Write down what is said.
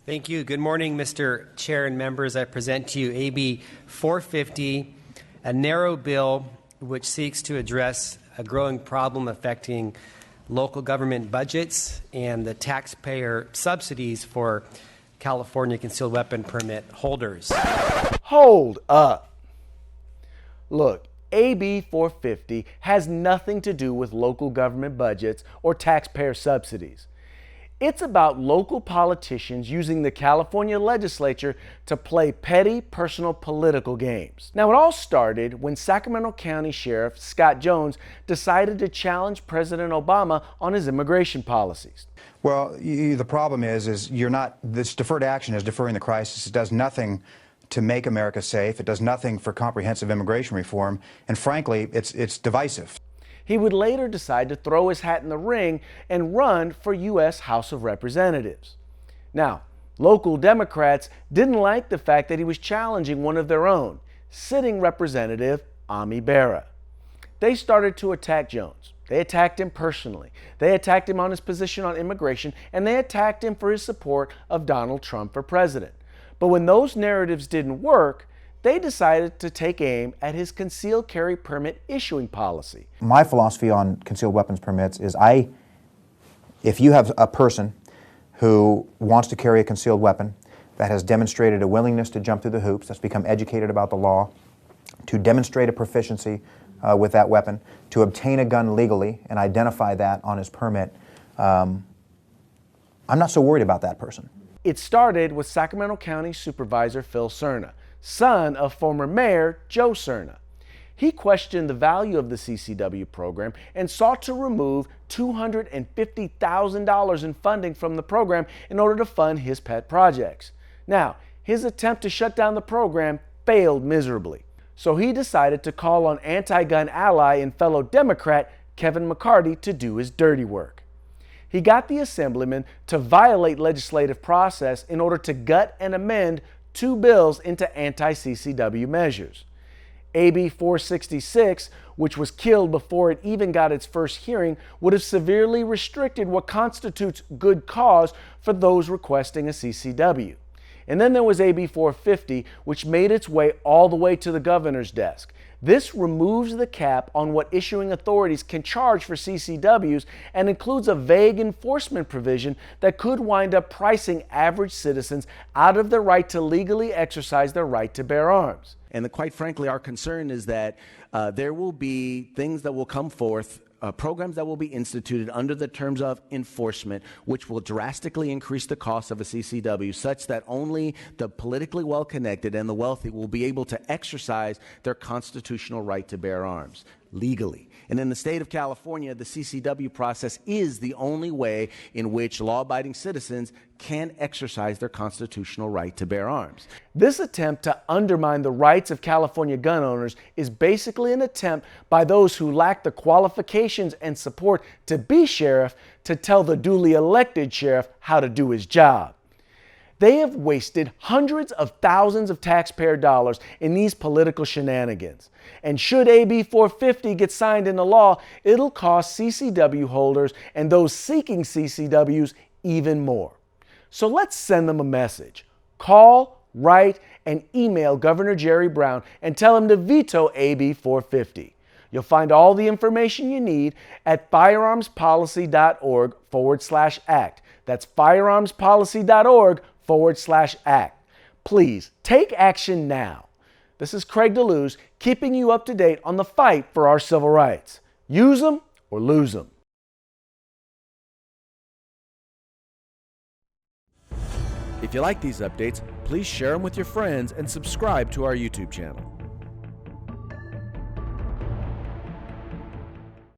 Thank you. Good morning, Mr. Chair and members. I present to you AB 450, a narrow bill which seeks to address a growing problem affecting local government budgets and the taxpayer subsidies for California concealed weapon permit holders. Hold up. Look, AB 450 has nothing to do with local government budgets or taxpayer subsidies. It's about local politicians using the California legislature to play petty personal political games. Now, it all started when Sacramento County Sheriff Scott Jones decided to challenge President Obama on his immigration policies. Well, the problem is this deferred action is deferring the crisis. It does nothing to make America safe. It does nothing for comprehensive immigration reform. And frankly, it's divisive. He would later decide to throw his hat in the ring and run for U.S. House of Representatives. Now, local Democrats didn't like the fact that he was challenging one of their own, sitting Representative Ami Bera. They started to attack Jones. They attacked him personally. They attacked him on his position on immigration, and they attacked him for his support of Donald Trump for president. But when those narratives didn't work, they decided to take aim at his concealed carry permit issuing policy. My philosophy on concealed weapons permits is if you have a person who wants to carry a concealed weapon that has demonstrated a willingness to jump through the hoops, that's become educated about the law, to demonstrate a proficiency with that weapon, to obtain a gun legally and identify that on his permit, I'm not so worried about that person. It started with Sacramento County Supervisor Phil Cerna, son of former Mayor Joe Cerna. He questioned the value of the CCW program and sought to remove $250,000 in funding from the program in order to fund his pet projects. Now, his attempt to shut down the program failed miserably, so he decided to call on anti-gun ally and fellow Democrat Kevin McCarty to do his dirty work. He got the Assemblyman to violate legislative process in order to gut and amend two bills into anti-CCW measures. AB 466, which was killed before it even got its first hearing, would have severely restricted what constitutes good cause for those requesting a CCW. And then there was AB 450, which made its way all the way to the governor's desk. This removes the cap on what issuing authorities can charge for CCWs and includes a vague enforcement provision that could wind up pricing average citizens out of the right to legally exercise their right to bear arms. And quite frankly, our concern is that there will be things that will come forth, programs that will be instituted under the terms of enforcement, which will drastically increase the cost of a CCW such that only the politically well-connected and the wealthy will be able to exercise their constitutional right to bear arms legally. And in the state of California, the CCW process is the only way in which law-abiding citizens can exercise their constitutional right to bear arms. This attempt to undermine the rights of California gun owners is basically an attempt by those who lack the qualifications and support to be sheriff to tell the duly elected sheriff how to do his job. They have wasted hundreds of thousands of taxpayer dollars in these political shenanigans. And should AB 450 get signed into law, it'll cost CCW holders and those seeking CCWs even more. So let's send them a message. Call, write, and email Governor Jerry Brown and tell him to veto AB 450. You'll find all the information you need at firearmspolicy.org/act. That's firearmspolicy.org/act. Please take action now. This is Craig DeLuz keeping you up to date on the fight for our civil rights. Use them or lose them. If you like these updates, please share them with your friends and subscribe to our YouTube channel.